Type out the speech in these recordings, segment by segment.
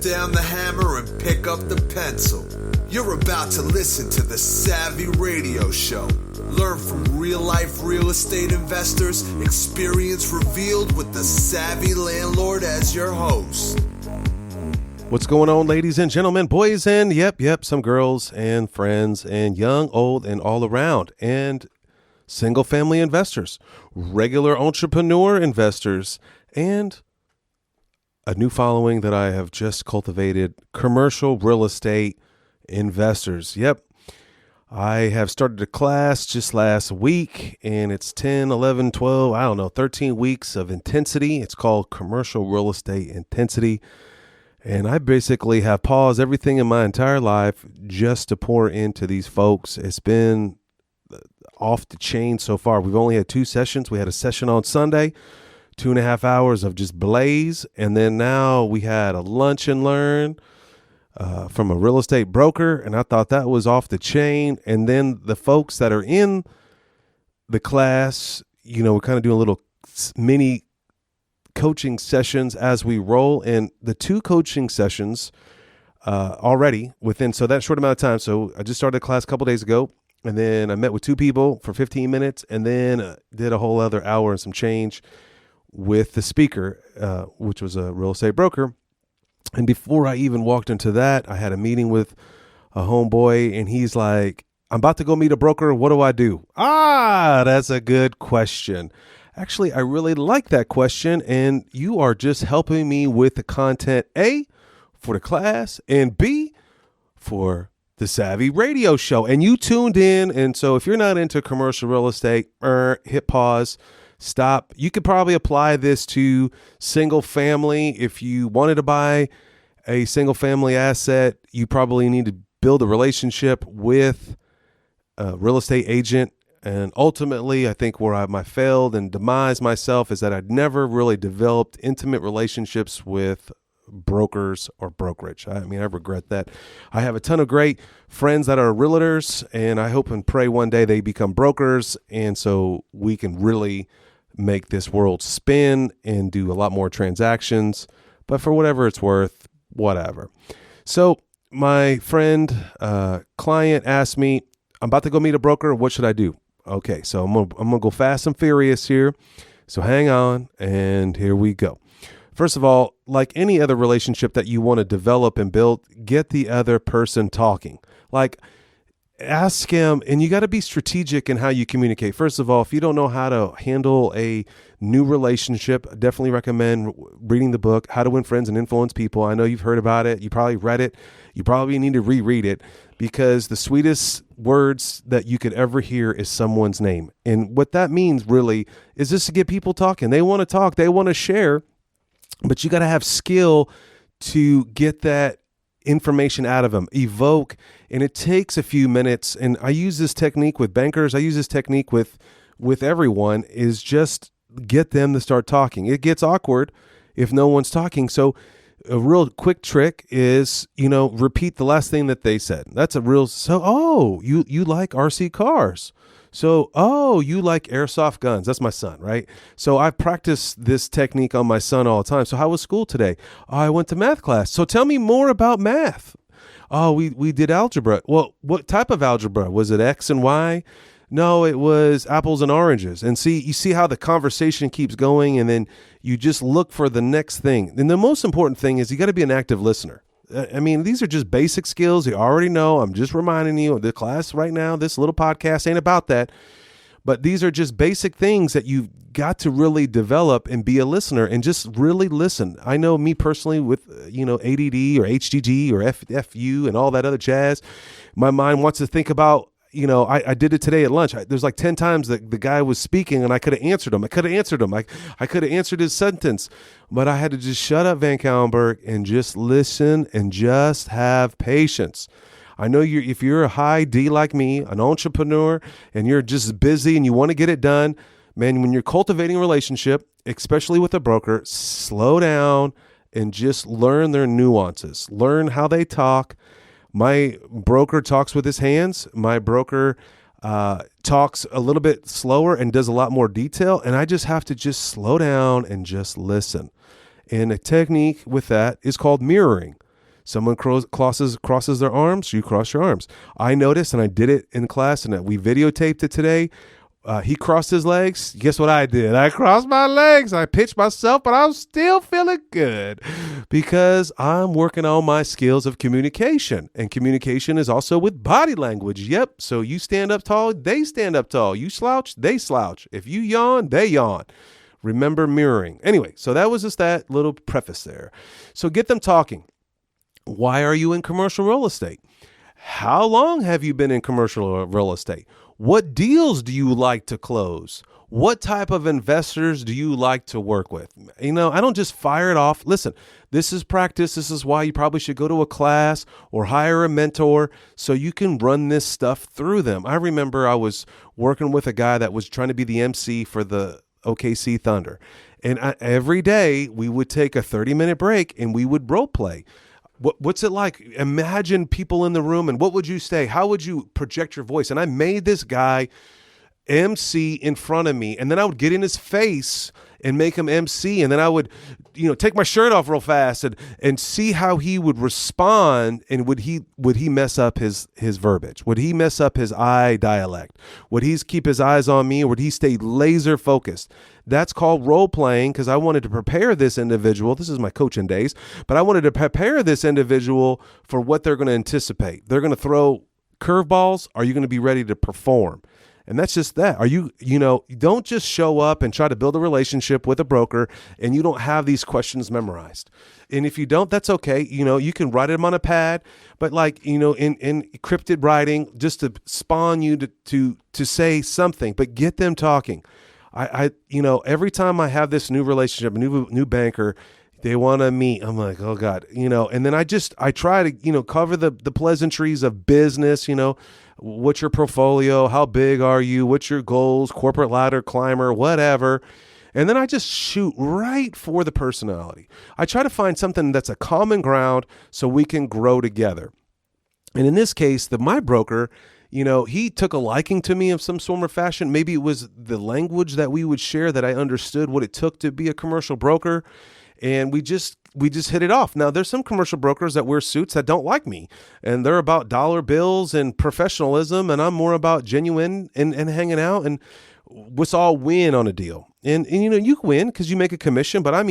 down the hammer and pick up the pencil. You're about to listen to the Savvy Radio Show. Learn from real-life real estate investors, experience revealed with the Savvy Landlord as your host. What's going on, ladies and gentlemen, boys and some girls and friends and young, old, and all around, and single-family investors, regular entrepreneur investors, and a new following that I have just cultivated, commercial real estate investors. Yep. I have started a class just last week, and it's 10, 11, 12, 13 weeks of intensity. It's called Commercial Real Estate Intensity. And I basically have paused everything in my entire life just to pour into these folks. It's been off the chain so far. We've only had 2 sessions. We had a session on Sunday, 2.5 hours of just blaze. And then now we had a lunch and learn from a real estate broker. And I thought that was off the chain. And then the folks that are in the class, we're kind of doing a little mini coaching sessions as we roll. And the 2 coaching sessions already within, so that short amount of time. So I just started a class a couple days ago. And then I met with 2 people for 15 minutes and then did a whole other hour and some change with the speaker, which was a real estate broker. And before I even walked into that, I had a meeting with a homeboy and he's like, I'm about to go meet a broker. What do I do? That's a good question. Actually, I really like that question. And you are just helping me with the content, A, for the class, and B, for the Savvy Radio Show. And you tuned in. And so if you're not into commercial real estate, hit pause, stop. You could probably apply this to single family. If you wanted to buy a single family asset, you probably need to build a relationship with a real estate agent. And ultimately, I think where I failed and demised myself is that I'd never really developed intimate relationships with brokers or brokerage. I regret that. I have a ton of great friends that are realtors, and I hope and pray one day they become brokers, and so we can really make this world spin and do a lot more transactions. But for whatever it's worth, whatever. So my friend, client asked me, I'm about to go meet a broker. What should I do? Okay, so I'm gonna go fast and furious here. So hang on, and here we go. First of all, like any other relationship that you want to develop and build, get the other person talking. Like, ask him, and you got to be strategic in how you communicate. First of all, if you don't know how to handle a new relationship, I definitely recommend reading the book, How to Win Friends and Influence People. I know you've heard about it. You probably read it. You probably need to reread it, because the sweetest words that you could ever hear is someone's name. And what that means really is just to get people talking. They want to talk. They want to share. But you got to have skill to get that information out of them, evoke, and it takes a few minutes. And I use this technique with bankers. I use this technique with everyone, is just get them to start talking. It gets awkward if no one's talking. So a real quick trick is, repeat the last thing that they said. That's a real, you like RC cars. So, you like airsoft guns. That's my son, right? So I practice this technique on my son all the time. So how was school today? I went to math class. So tell me more about math. We did algebra. Well, what type of algebra? Was it X and Y? No, it was apples and oranges. And you see how the conversation keeps going, and then you just look for the next thing. And the most important thing is you got to be an active listener. These are just basic skills you already know. I'm just reminding you, the class right now, this little podcast ain't about that. But these are just basic things that you've got to really develop and be a listener and just really listen. I know me personally with, ADD or HGG or FU and all that other jazz, my mind wants to think about, I did it today at lunch. There's like 10 times that the guy was speaking and I could have answered him. I could have answered his sentence, but I had to just shut up, VanCauwenbergh, and just listen and just have patience. I know if you're a high D like me, an entrepreneur, and you're just busy and you want to get it done, man, when you're cultivating a relationship, especially with a broker, slow down and just learn their nuances. Learn how they talk. My broker talks with his hands. My broker talks a little bit slower and does a lot more detail. And I just have to just slow down and just listen. And a technique with that is called mirroring. Someone crosses their arms, you cross your arms. I noticed, and I did it in class, and we videotaped it today. He crossed his legs. Guess what I did? I crossed my legs. I pitched myself, but I'm still feeling good because I'm working on my skills of communication. And communication is also with body language. Yep. So you stand up tall, they stand up tall. You slouch, they slouch. If you yawn, they yawn. Remember mirroring. Anyway, so that was just that little preface there. So get them talking. Why are you in commercial real estate? How long have you been in commercial real estate? What deals do you like to close? What type of investors do you like to work with? I don't just fire it off. Listen, this is practice. This is why you probably should go to a class or hire a mentor so you can run this stuff through them. I remember I was working with a guy that was trying to be the MC for the OKC Thunder. And every day we would take a 30-minute break and we would role play. What's it like? Imagine people in the room, and what would you say? How would you project your voice? And I made this guy MC in front of me, and then I would get in his face and make him MC, and then I would, take my shirt off real fast and see how he would respond. And would he mess up his verbiage? Would he mess up his eye dialect? Would he keep his eyes on me, or would he stay laser focused? That's called role playing, because I wanted to prepare this individual. This is my coaching days, but I wanted to prepare this individual for what they're going to anticipate. They're going to throw curveballs. Are you going to be ready to perform? And that's just that. You don't just show up and try to build a relationship with a broker and you don't have these questions memorized. And if you don't, that's okay. You can write them on a pad, but in encrypted writing, just to spawn you to say something, but get them talking. Every time I have this new relationship, a new banker, they want to meet. I'm like, oh God, and then I try to, cover the pleasantries of business, what's your portfolio? How big are you? What's your goals? Corporate ladder climber, whatever. And then I just shoot right for the personality. I try to find something that's a common ground so we can grow together. And in this case, my broker, he took a liking to me of some sort of fashion. Maybe it was the language that we would share that I understood what it took to be a commercial broker. And we just hit it off. Now, there's some commercial brokers that wear suits that don't like me, and they're about dollar bills and professionalism, and I'm more about genuine and hanging out, and let's all win on a deal. And you win because you make a commission, but I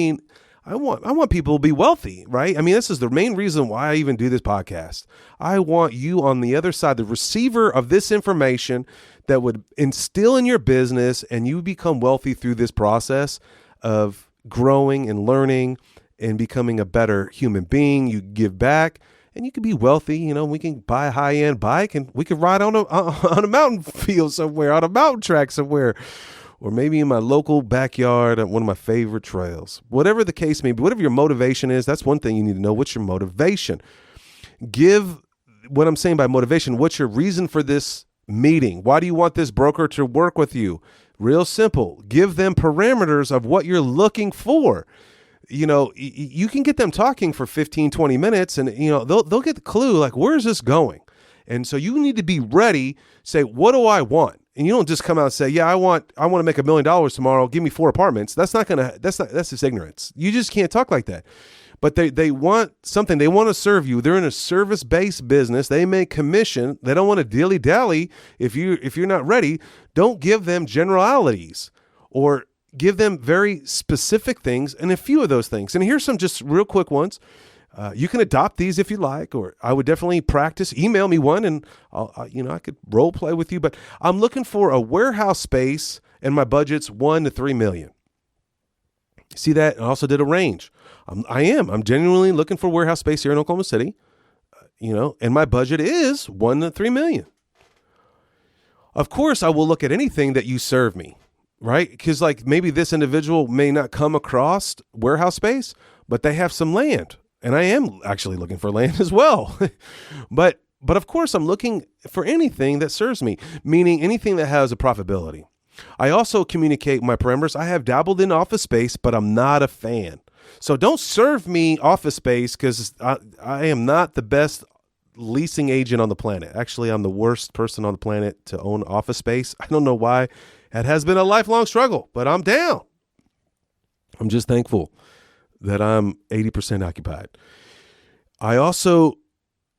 want people to be wealthy, right? This is the main reason why I even do this podcast. I want you on the other side, the receiver of this information that would instill in your business, and you become wealthy through this process of growing and learning and becoming a better human being. You give back and you can be wealthy. We can buy a high-end bike and we can ride on a mountain field somewhere, on a mountain track somewhere, or maybe in my local backyard at one of my favorite trails. Whatever the case may be, whatever your motivation is, that's one thing you need to know. What's your motivation? What I'm saying by motivation, what's your reason for this meeting? Why do you want this broker to work with you? Real simple. Give them parameters of what you're looking for. You can get them talking for 15, 20 minutes and, they'll get the clue, like, where is this going? And so you need to be ready, say, what do I want? And you don't just come out and say, yeah, I want to make $1 million tomorrow. Give me 4 apartments. That's just ignorance. You just can't talk like that. But they want something. They want to serve you. They're in a service-based business. They make commission. They don't want to dilly-dally. If you're not ready, don't give them generalities, or give them very specific things and a few of those things. And here's some just real quick ones. You can adopt these if you like, or I would definitely practice. Email me one, and I could role play with you. But I'm looking for a warehouse space, and my budget's $1 to $3 million. See that? I also did a range. I'm genuinely looking for warehouse space here in Oklahoma City, and my budget is $1 to $3 million. Of course, I will look at anything that you serve me, right? Because maybe this individual may not come across warehouse space, but they have some land, and I am actually looking for land as well. But of course, I'm looking for anything that serves me, meaning anything that has a profitability. I also communicate my parameters. I have dabbled in office space, but I'm not a fan. So don't serve me office space, because I am not the best leasing agent on the planet. Actually, I'm the worst person on the planet to own office space. I don't know why. It has been a lifelong struggle, but I'm down. I'm just thankful that I'm 80% occupied. I also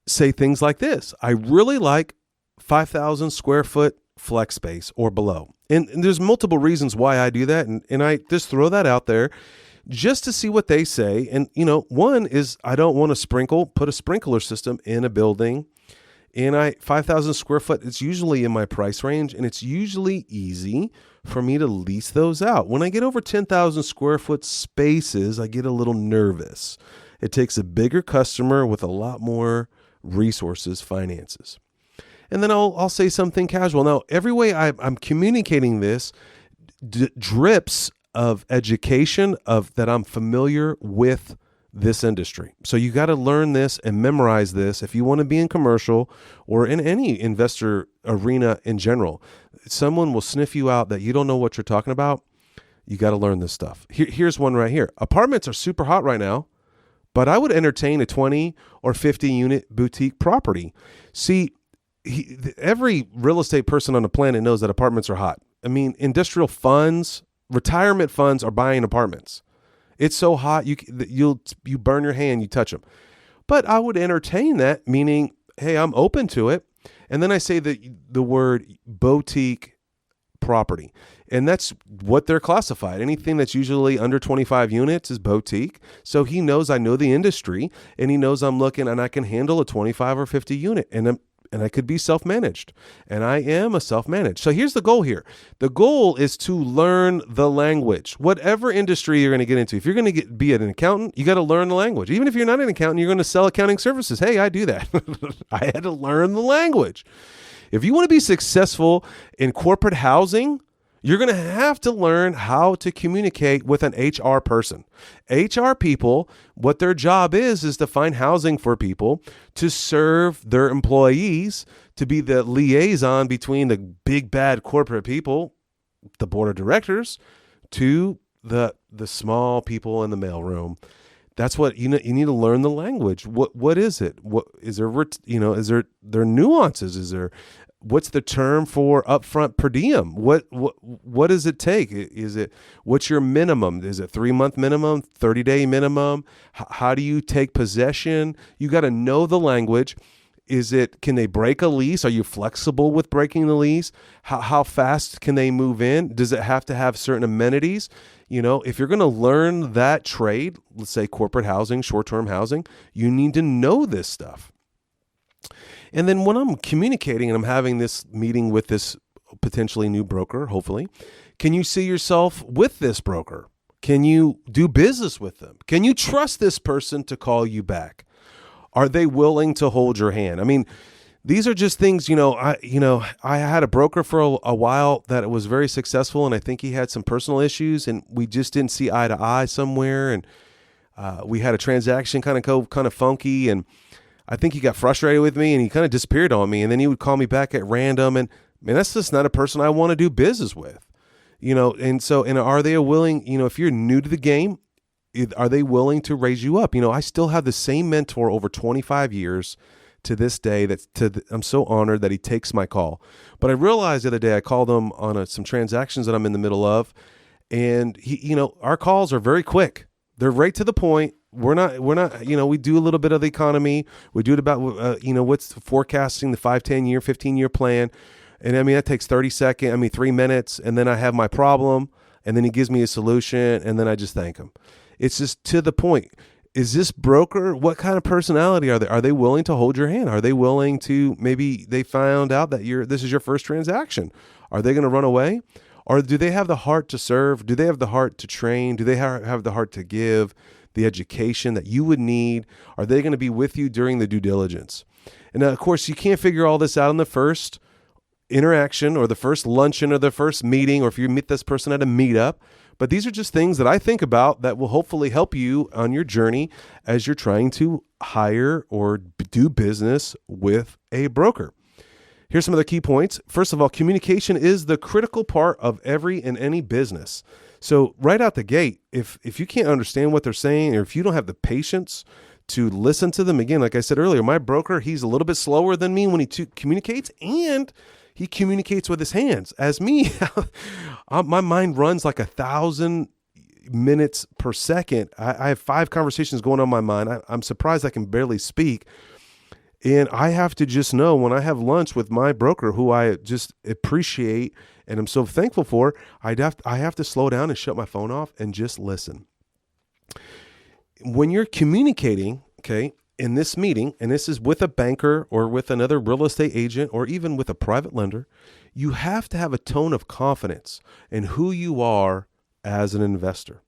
say things like this. I really like 5,000 square foot flex space or below. And there's multiple reasons why I do that. And I just throw that out there just to see what they say. And, one is I don't want to put a sprinkler system in a building. And 5,000 square foot, it's usually in my price range, and it's usually easy for me to lease those out. When I get over 10,000 square foot spaces, I get a little nervous. It takes a bigger customer with a lot more resources, finances. And then I'll say something casual. Now, every way I'm communicating this drips of education that I'm familiar with this industry. So you got to learn this and memorize this if you want to be in commercial or in any investor arena in general. Someone will sniff you out that you don't know what you're talking about. You got to learn this stuff. Here's one right here. Apartments are super hot right now, but I would entertain a 20 or 50 unit boutique property. See, every real estate person on the planet knows that apartments are hot. I mean, industrial funds, retirement funds are buying apartments. It's so hot, you burn your hand, you touch them. But I would entertain that, meaning, hey, I'm open to it. And then I say the word boutique property. And that's what they're classified. Anything that's usually under 25 units is boutique. So he knows I know the industry, and he knows I'm looking and I can handle a 25 or 50 unit. And I could be self-managed, and I am a self-managed. So here's the goal here. The goal is to learn the language, whatever industry you're going to get into. If you're going to be an accountant, you got to learn the language. Even if you're not an accountant, you're going to sell accounting services. Hey, I do that. I had to learn the language. If you want to be successful in corporate housing, you're going to have to learn how to communicate with an HR person. HR people, what their job is to find housing for people, to serve their employees, to be the liaison between the big bad corporate people, the board of directors, to the small people in the mailroom. That's what you need to learn the language. What is it? What is there? Is there nuances? Is there? What's the term for upfront per diem? What does it take? What's your minimum? Is it 3-month minimum, 30-day minimum? How do you take possession? You got to know the language. Can they break a lease? Are you flexible with breaking the lease? How fast can they move in? Does it have to have certain amenities? If you're going to learn that trade, let's say corporate housing, short-term housing, you need to know this stuff. And then when I'm communicating and I'm having this meeting with this potentially new broker, hopefully, can you see yourself with this broker? Can you do business with them? Can you trust this person to call you back? Are they willing to hold your hand? I mean, these are just things, I had a broker for a while that was very successful, and I think he had some personal issues, and we just didn't see eye to eye somewhere, and we had a transaction kind of funky, and I think he got frustrated with me and he kind of disappeared on me. And then he would call me back at random. And man, that's just not a person I want to do business with, and are they willing, if you're new to the game, are they willing to raise you up? I still have the same mentor over 25 years to this day. I'm so honored that he takes my call. But I realized the other day I called him on some transactions that I'm in the middle of. And our calls are very quick. They're right to the point. We're not, we do a little bit of the economy. We do it about, what's forecasting the 5, 10 year, 15 year plan. And I mean, that takes 3 minutes. And then I have my problem, and then he gives me a solution, and then I just thank him. It's just to the point. Is this broker, what kind of personality are they? Are they willing to hold your hand? Are they willing to, maybe they found out that this is your first transaction. Are they going to run away? Or do they have the heart to serve? Do they have the heart to train? Do they have the heart to give the education that you would need? Are they going to be with you during the due diligence? And of course, you can't figure all this out in the first interaction or the first luncheon or the first meeting, or if you meet this person at a meetup. But these are just things that I think about that will hopefully help you on your journey as you're trying to hire or do business with a broker. Here's some of the key points. First of all, communication is the critical part of every and any business. So right out the gate, if you can't understand what they're saying, or if you don't have the patience to listen to them, again, like I said earlier, my broker, he's a little bit slower than me when he communicates, and he communicates with his hands. As me, my mind runs like 1,000 minutes per second. I have 5 conversations going on in my mind. I'm surprised I can barely speak. And I have to just know when I have lunch with my broker, who I just appreciate and I'm so thankful for, I have to slow down and shut my phone off and just listen. When you're communicating, okay, in this meeting, and this is with a banker or with another real estate agent or even with a private lender, you have to have a tone of confidence in who you are as an investor.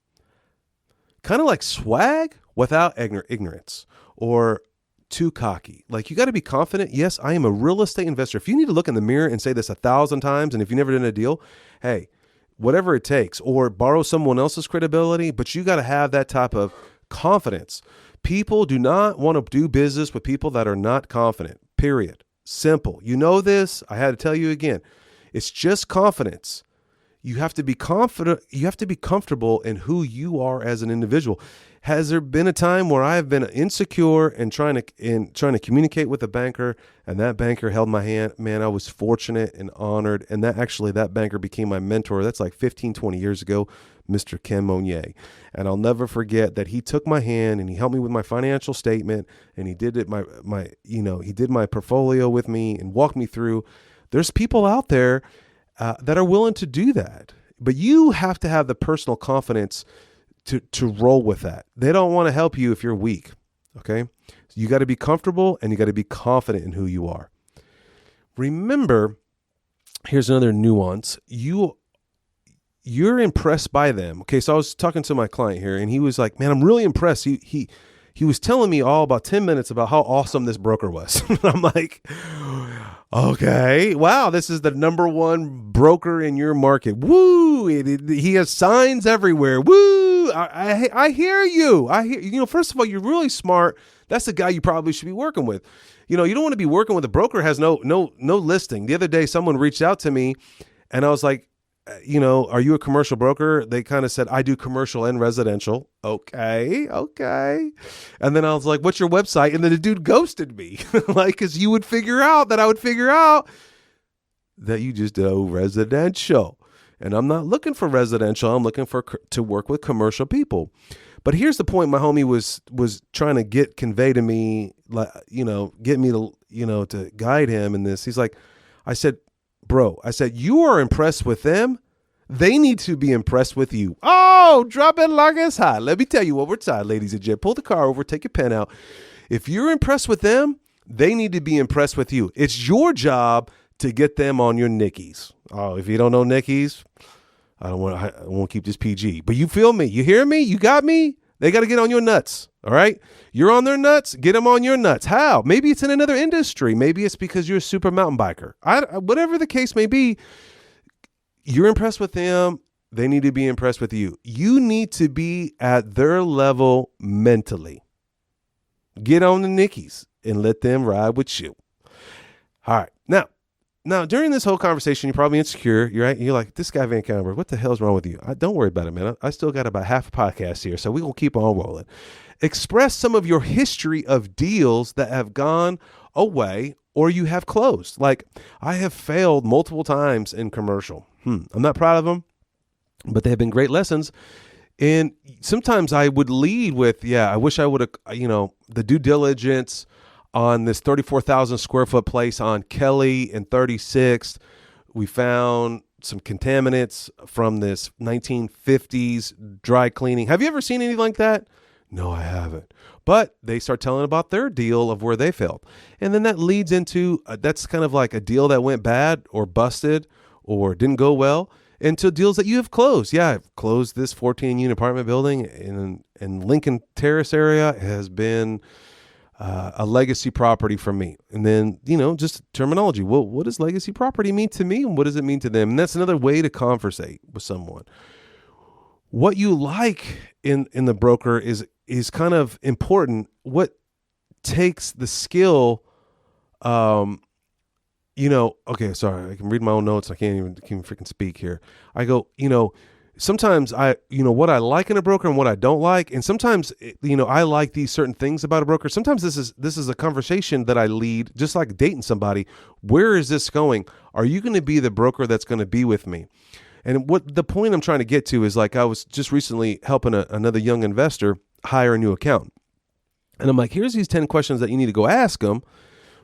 Kind of like swag without ignorance or too cocky. Like, you got to be confident. Yes, I am a real estate investor. If you need to look in the mirror and say this 1,000 times, and if you never done a deal, hey, whatever it takes, or borrow someone else's credibility, but you got to have that type of confidence. People do not want to do business with people that are not confident, period. Simple. You know this. I had to tell you again. It's just confidence. You have to be confident. You have to be comfortable in who you are as an individual. Has there been a time where I have been insecure and trying to communicate with a banker, and that banker held my hand? Man, I was fortunate and honored. And that banker became my mentor. That's like 15, 20 years ago, Mr. Ken Monier. And I'll never forget that he took my hand and he helped me with my financial statement, and he did he did my portfolio with me and walked me through. There's people out there that are willing to do that, but you have to have the personal confidence to roll with that. They don't want to help you if you're weak. Okay. So you got to be comfortable and you got to be confident in who you are. Remember, here's another nuance. You're impressed by them. Okay. So I was talking to my client here and he was like, man, I'm really impressed. He was telling me all about 10 minutes about how awesome this broker was. I'm like, okay, wow, this is the number one broker in your market. Woo! He has signs everywhere. Woo! I hear you. First of all, you're really smart. That's the guy you probably should be working with. You don't want to be working with a broker who has no listing. The other day, someone reached out to me and I was like, are you a commercial broker? They kind of said, I do commercial and residential. Okay. And then I was like, what's your website? And then the dude ghosted me. Like, cause you would figure out that I would figure out that you just do residential. And I'm not looking for residential. I'm looking to work with commercial people. But here's the point my homie was trying to convey to me, get me to guide him in this. He's like, I said, you are impressed with them. They need to be impressed with you. Oh, drop it like it's hot. Let me tell you one more time, ladies and gentlemen. Pull the car over, take your pen out. If you're impressed with them, they need to be impressed with you. It's your job to get them on your Nickies. Oh, if you don't know Nickies, I won't keep this PG. But you feel me? You hear me? You got me? They got to get on your nuts. All right. You're on their nuts. Get them on your nuts. How? Maybe it's in another industry. Maybe it's because you're a super mountain biker. Whatever the case may be, you're impressed with them. They need to be impressed with you. You need to be at their level mentally. Get on the Nickies and let them ride with you. All right. Now, during this whole conversation, you're probably insecure. You're like, this guy VanCauwenbergh, what the hell's wrong with you? Don't worry about it, man. I still got about half a podcast here, so we will keep on rolling. Express some of your history of deals that have gone away or you have closed. Like, I have failed multiple times in commercial. I'm not proud of them, but they have been great lessons. And sometimes I would lead with, I wish I would have, the due diligence on this 34,000 square foot place on Kelly and 36th. We found some contaminants from this 1950s dry cleaning. Have you ever seen anything like that? No, I haven't. But they start telling about their deal of where they failed. And then that leads into, that's kind of like a deal that went bad or busted or didn't go well, into deals that you have closed. Yeah, I've closed this 14-unit apartment building in Lincoln Terrace area. It has been a legacy property for me. And then, just terminology. Well, what does legacy property mean to me? And what does it mean to them? And that's another way to conversate with someone. What you like in the broker is kind of important. What takes the skill, okay, sorry, I can read my own notes. I can't even freaking speak here. I go, sometimes what I like in a broker and what I don't like. And sometimes, I like these certain things about a broker. Sometimes this is a conversation that I lead, just like dating somebody. Where is this going? Are you going to be the broker that's going to be with me? And what the point I'm trying to get to is, like, I was just recently helping another young investor hire a new accountant. And I'm like, here's these 10 questions that you need to go ask them.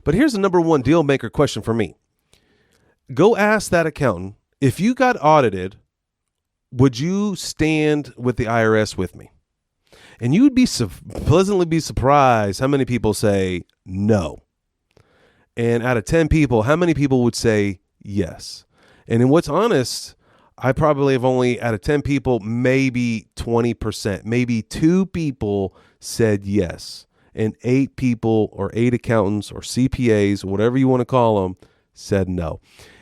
But here's the number one deal maker question for me. Go ask that accountant, if you got audited, would you stand with the IRS with me? And you'd be pleasantly be surprised how many people say no. And out of 10 people, how many people would say yes? And in what's honest, I probably have only, out of 10 people, maybe 20%, maybe 2 people said yes. And 8 people, or 8 accountants or CPAs, whatever you want to call them, said no.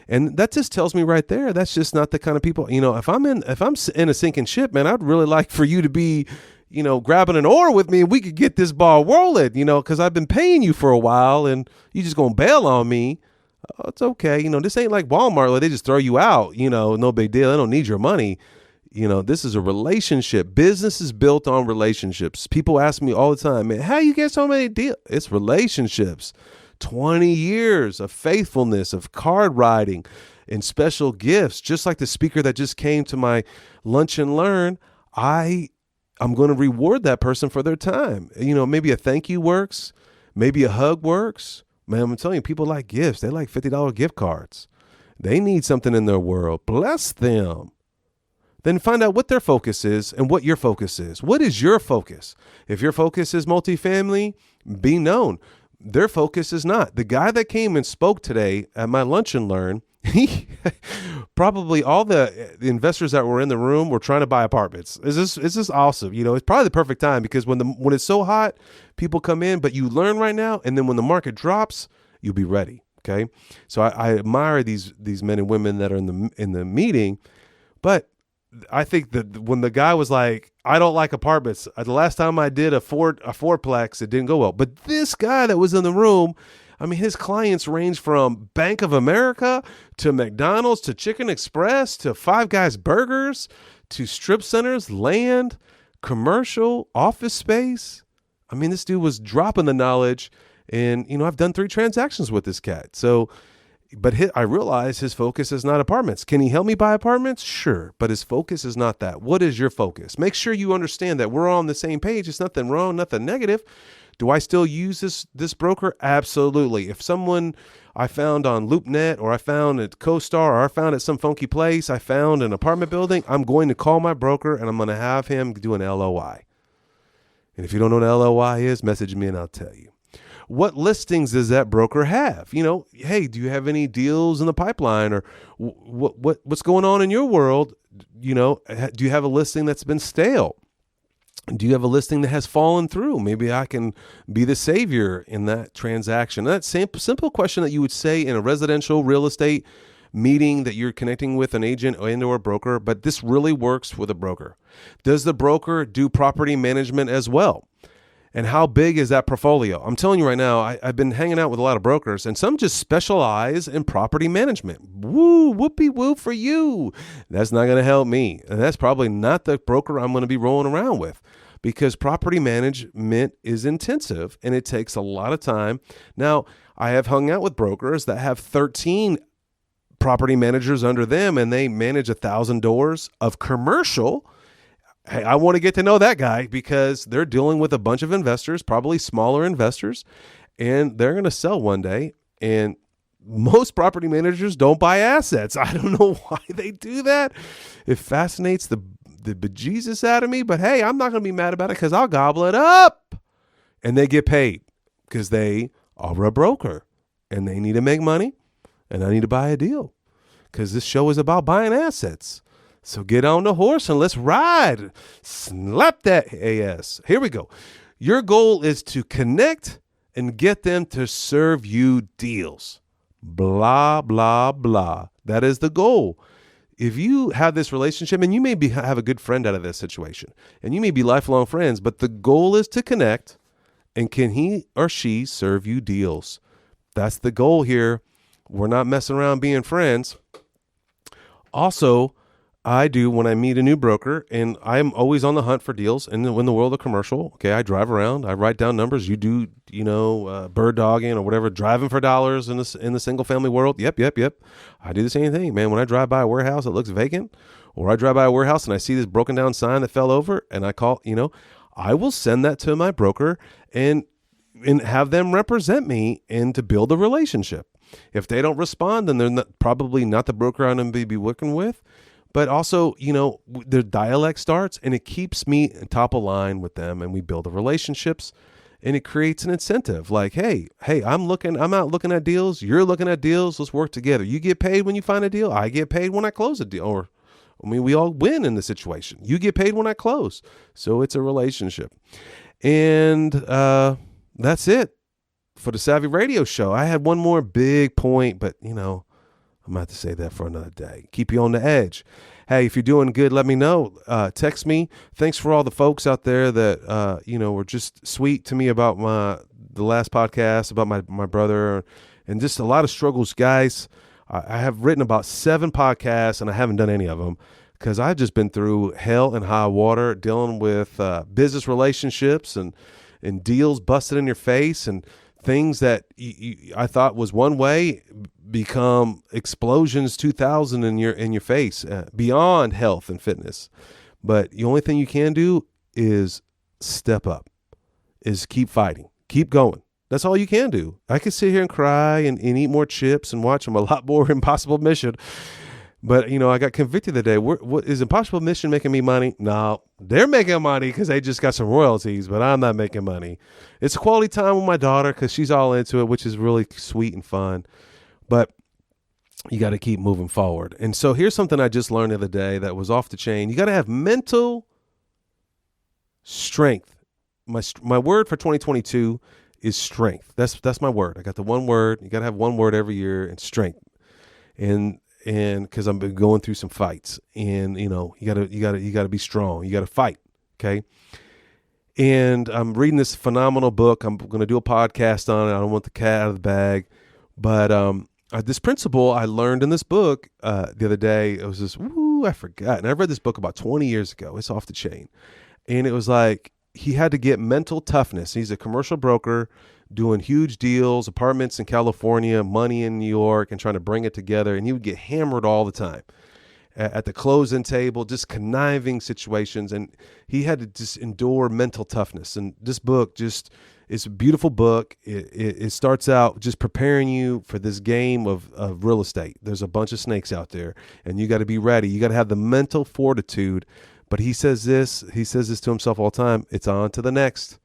And that just tells me right there, that's just not the kind of people, if I'm in a sinking ship, man, I'd really like for you to be, grabbing an oar with me and we could get this ball rolling, because I've been paying you for a while and you just going to bail on me. Oh, it's okay. This ain't like Walmart where they just throw you out, no big deal. They don't need your money. This is a relationship. Business is built on relationships. People ask me all the time, man, how you get so many deals? It's relationships. 20 years of faithfulness, of card writing and special gifts. Just like the speaker that just came to my lunch and learn, I'm going to reward that person for their time. Maybe a thank you works. Maybe a hug works. Man, I'm telling you, people like gifts. They like $50 gift cards. They need something in their world. Bless them. Then find out what their focus is and what your focus is. What is your focus? If your focus is multifamily, be known. Their focus is not. The guy that came and spoke today at my lunch and learn, he probably all the investors that were in the room were trying to buy apartments. It's just awesome. It's probably the perfect time because when it's so hot, people come in, but you learn right now. And then when the market drops, you'll be ready. Okay. So I admire these men and women that are in the meeting, but I think that when the guy was like, I don't like apartments. The last time I did a fourplex, it didn't go well. But this guy that was in the room, I mean, his clients range from Bank of America to McDonald's to Chicken Express to Five Guys Burgers to strip centers, land, commercial, office space. I mean, this dude was dropping the knowledge. And, I've done 3 transactions with this cat. So, but I realize his focus is not apartments. Can he help me buy apartments? Sure. But his focus is not that. What is your focus? Make sure you understand that we're all on the same page. It's nothing wrong, nothing negative. Do I still use this broker? Absolutely. If someone I found on LoopNet or I found at CoStar or I found at some funky place, I found an apartment building, I'm going to call my broker and I'm going to have him do an LOI. And if you don't know what an LOI is, message me and I'll tell you. What listings does that broker have? Hey, do you have any deals in the pipeline, or what's going on in your world? Do you have a listing that's been stale? Do you have a listing that has fallen through? Maybe I can be the savior in that transaction. That simple question that you would say in a residential real estate meeting that you're connecting with an agent or a broker, but this really works with a broker. Does the broker do property management as well? And how big is that portfolio? I'm telling you right now, I've been hanging out with a lot of brokers, and some just specialize in property management. Woo, whoopee woo for you. That's not going to help me. And that's probably not the broker I'm going to be rolling around with, because property management is intensive and it takes a lot of time. Now, I have hung out with brokers that have 13 property managers under them, and they manage 1,000 doors of commercial. Hey, I want to get to know that guy because they're dealing with a bunch of investors, probably smaller investors, and they're going to sell one day. And most property managers don't buy assets. I don't know why they do that. It fascinates the bejesus out of me, but hey, I'm not going to be mad about it because I'll gobble it up. And they get paid because they are a broker and they need to make money, and I need to buy a deal because this show is about buying assets. So get on the horse and let's ride. Slap that ass. Here we go. Your goal is to connect and get them to serve you deals. Blah, blah, blah. That is the goal. If you have this relationship, and you may have a good friend out of this situation, and you may be lifelong friends, but the goal is to connect, and can he or she serve you deals? That's the goal here. We're not messing around being friends. Also, I do when I meet a new broker, and I'm always on the hunt for deals. And in the world of commercial, okay, I drive around, I write down numbers. You do, bird dogging or whatever, driving for dollars in the single family world. Yep. I do the same thing, man. When I drive by a warehouse that looks vacant, or I drive by a warehouse and I see this broken down sign that fell over, and I call, I will send that to my broker and have them represent me and to build a relationship. If they don't respond, then they're probably not the broker I'm going to be working with. But also, their dialect starts, and it keeps me top of line with them, and we build the relationships, and it creates an incentive. Like, hey, I'm out looking at deals. You're looking at deals. Let's work together. You get paid when you find a deal. I get paid when I close a deal. We all win in the situation. You get paid when I close. So it's a relationship. And that's it for the Savvy Radio Show. I had one more big point, but, I'm going to have to say that for another day. Keep you on the edge. Hey, if you're doing good, let me know. Text me. Thanks for all the folks out there that, were just sweet to me about the last podcast, about my brother, and just a lot of struggles. Guys, I have written about 7 podcasts, and I haven't done any of them because I've just been through hell and high water dealing with business relationships and deals busted in your face, and things that I thought was one way become explosions 2000 in your face, beyond health and fitness. But the only thing you can do is step up, is keep fighting, keep going. That's all you can do. I could sit here and cry and eat more chips and watch them a lot more Impossible Mission. But, I got convicted today. What is Impossible Mission making me money? No, they're making money because they just got some royalties, but I'm not making money. It's quality time with my daughter because she's all into it, which is really sweet and fun. But you got to keep moving forward. And so here's something I just learned the other day that was off the chain. You got to have mental strength. My word for 2022 is strength. That's my word. I got the one word. You got to have one word every year, and strength. And because I've been going through some fights, and you gotta be strong. You gotta fight. Okay. And I'm reading this phenomenal book. I'm going to do a podcast on it. I don't want the cat out of the bag, but this principle I learned in this book the other day. It was this. I forgot. And I read this book about 20 years ago. It's off the chain, and it was like he had to get mental toughness. He's a commercial broker, doing huge deals, apartments in California, money in New York, and trying to bring it together. And he would get hammered all the time at the closing table, just conniving situations. And he had to just endure mental toughness. And this book it's a beautiful book. It starts out just preparing you for this game of real estate. There's a bunch of snakes out there, and you got to be ready. You got to have the mental fortitude. But he says this to himself all the time. It's on to the next.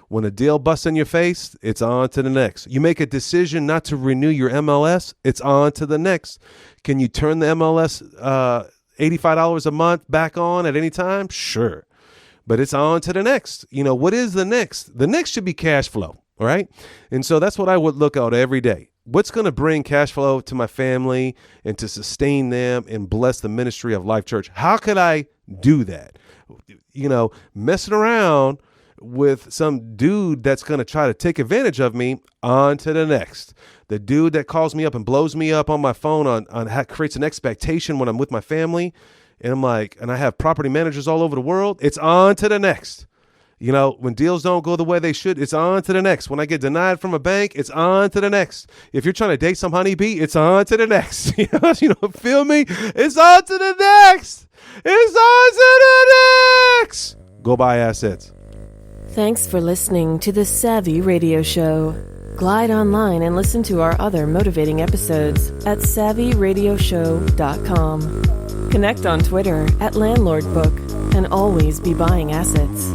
When a deal busts in your face, it's on to the next. You make a decision not to renew your MLS, it's on to the next. Can you turn the MLS $85 a month back on at any time? Sure. But it's on to the next. What is the next? The next should be cash flow, all right? And so that's what I would look out every day. What's going to bring cash flow to my family and to sustain them and bless the ministry of Life Church? How could I do that? Messing around with some dude that's going to try to take advantage of me, on to the next. The dude that calls me up and blows me up on my phone on creates an expectation when I'm with my family. And I'm like, and I have property managers all over the world. It's on to the next. When deals don't go the way they should, it's on to the next. When I get denied from a bank, it's on to the next. If you're trying to date some honeybee, it's on to the next. Feel me? It's on to the next. It's on to the next. Go buy assets. Thanks for listening to the Savvy Radio Show. Glide online and listen to our other motivating episodes at savvyradioshow.com. Connect on Twitter at LandlordBook and always be buying assets.